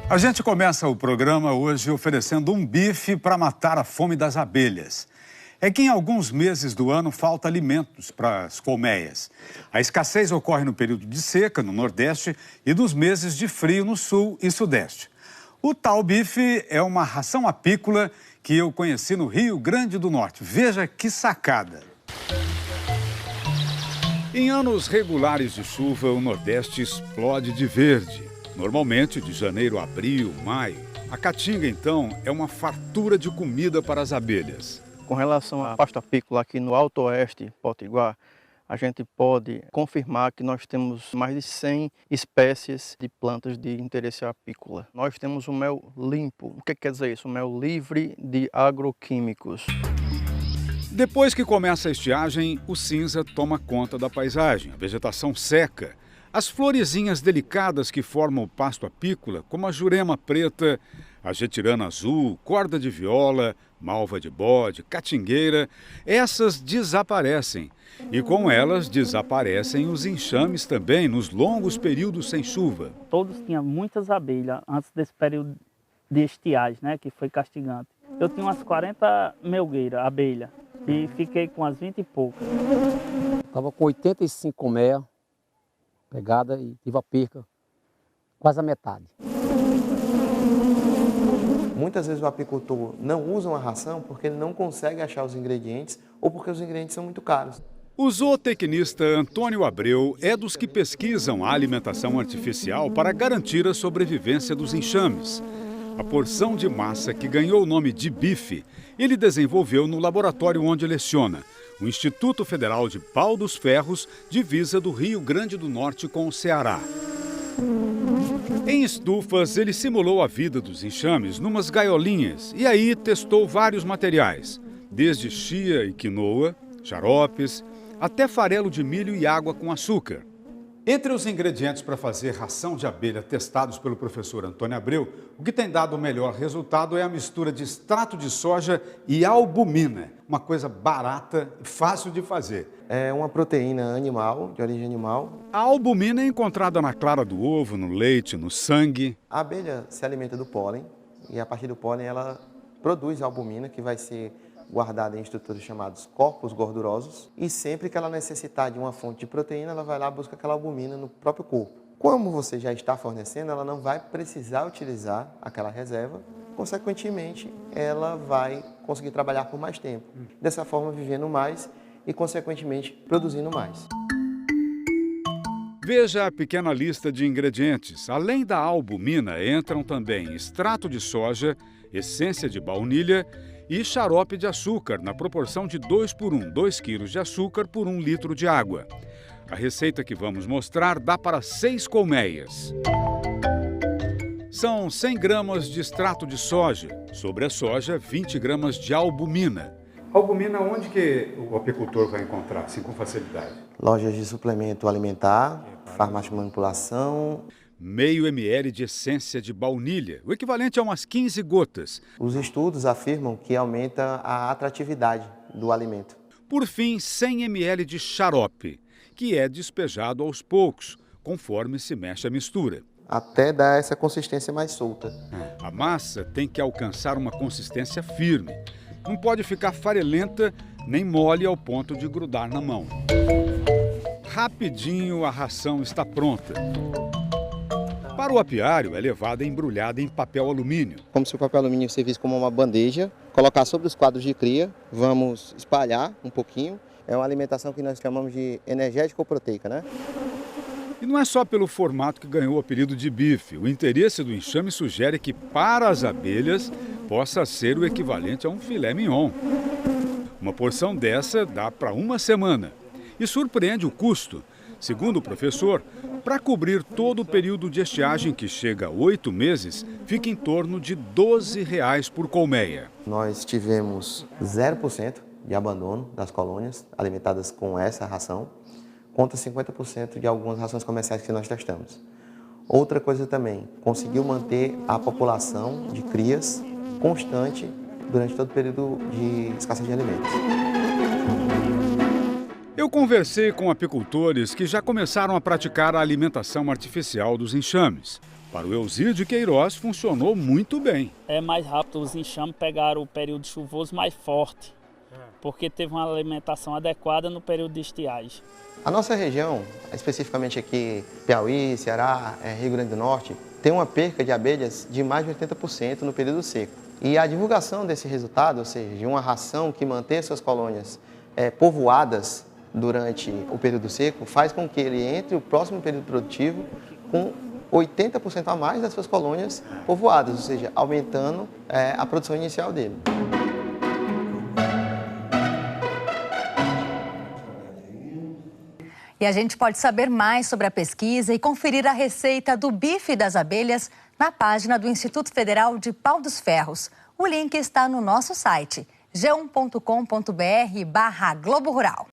A gente começa o programa hoje oferecendo um bife para matar a fome das abelhas. É que em alguns meses do ano falta alimentos para as colmeias. A escassez ocorre no período de seca, no Nordeste, e nos meses de frio no Sul e Sudeste. O tal bife é uma ração apícola que eu conheci no Rio Grande do Norte. Veja que sacada! Em anos regulares de chuva, o Nordeste explode de verde. Normalmente de janeiro a abril, maio. A caatinga, então, é uma fartura de comida para as abelhas. Com relação à pasta apícola aqui no Alto Oeste, Potiguar, a gente pode confirmar que nós temos mais de 100 espécies de plantas de interesse apícola. Nós temos o mel limpo. O que quer dizer isso? O mel livre de agroquímicos. Depois que começa a estiagem, o cinza toma conta da paisagem. A vegetação seca. As florezinhas delicadas que formam o pasto apícola, como a jurema preta, a jetirana azul, corda de viola, malva de bode, catingueira, essas desaparecem. E com elas desaparecem os enxames também nos longos períodos sem chuva. Todos tinham muitas abelhas antes desse período de estiagem, né, que foi castigante. Eu tinha umas 40 melgueiras, abelhas, e fiquei com as 20 e poucas. Estava com 85 colmeias pegada e tive a perca quase a metade. Muitas vezes o apicultor não usa uma ração porque ele não consegue achar os ingredientes ou porque os ingredientes são muito caros. O zootecnista Antônio Abreu é dos que pesquisam a alimentação artificial para garantir a sobrevivência dos enxames. A porção de massa que ganhou o nome de bife, ele desenvolveu no laboratório onde leciona, o Instituto Federal de Pau dos Ferros, divisa do Rio Grande do Norte com o Ceará. Em estufas, ele simulou a vida dos enxames numas gaiolinhas e aí testou vários materiais, desde chia e quinoa, xaropes, até farelo de milho e água com açúcar. Entre os ingredientes para fazer ração de abelha testados pelo professor Antônio Abreu, o que tem dado o melhor resultado é a mistura de extrato de soja e albumina, uma coisa barata e fácil de fazer. É uma proteína animal, de origem animal. A albumina é encontrada na clara do ovo, no leite, no sangue. A abelha se alimenta do pólen e a partir do pólen ela produz albumina que vai ser guardada em estruturas chamadas corpos gordurosos e sempre que ela necessitar de uma fonte de proteína, ela vai lá e busca aquela albumina no próprio corpo. Como você já está fornecendo, ela não vai precisar utilizar aquela reserva, consequentemente, ela vai conseguir trabalhar por mais tempo. Dessa forma, vivendo mais e, consequentemente, produzindo mais. Veja a pequena lista de ingredientes. Além da albumina, entram também extrato de soja, essência de baunilha e xarope de açúcar, na proporção de 2 por 1, 2 quilos de açúcar por 1 litro de água. A receita que vamos mostrar dá para 6 colmeias. São 100 gramas de extrato de soja, sobre a soja 20 gramas de albumina. Albumina, onde que o apicultor vai encontrar, assim, com facilidade? Lojas de suplemento alimentar, farmácia de manipulação. Meio ml de essência de baunilha, o equivalente a umas 15 gotas. Os estudos afirmam que aumenta a atratividade do alimento. Por fim, 100 ml de xarope, que é despejado aos poucos, conforme se mexe a mistura. Até dar essa consistência mais solta. A massa tem que alcançar uma consistência firme. Não pode ficar farelenta nem mole ao ponto de grudar na mão. Rapidinho a ração está pronta. Para o apiário, é levada embrulhada em papel alumínio. Como se o papel alumínio servisse como uma bandeja, colocar sobre os quadros de cria, vamos espalhar um pouquinho. É uma alimentação que nós chamamos de energético-proteica, né? E não é só pelo formato que ganhou o apelido de bife. O interesse do enxame sugere que, para as abelhas, possa ser o equivalente a um filé mignon. Uma porção dessa dá para uma semana. E surpreende o custo. Segundo o professor, para cobrir todo o período de estiagem, que chega a 8 meses, fica em torno de R$ 12 por colmeia. Nós tivemos 0% de abandono das colônias alimentadas com essa ração, contra 50% de algumas rações comerciais que nós testamos. Outra coisa também, conseguiu manter a população de crias constante durante todo o período de escassez de alimentos. Eu Eu conversei com apicultores que já começaram a praticar a alimentação artificial dos enxames. Para o Elzide Queiroz, funcionou muito bem. É mais rápido, os enxames pegaram o período chuvoso mais forte, porque teve uma alimentação adequada no período de estiagem. A nossa região, especificamente aqui Piauí, Ceará, Rio Grande do Norte, tem uma perca de abelhas de mais de 80% no período seco. E a divulgação desse resultado, ou seja, de uma ração que mantém suas colônias povoadas durante o período seco, faz com que ele entre o próximo período produtivo com 80% a mais das suas colônias povoadas, ou seja, aumentando a produção inicial dele. E a gente pode saber mais sobre a pesquisa e conferir a receita do bife das abelhas na página do Instituto Federal de Pau dos Ferros. O link está no nosso site, g1.com.br/Globo Rural.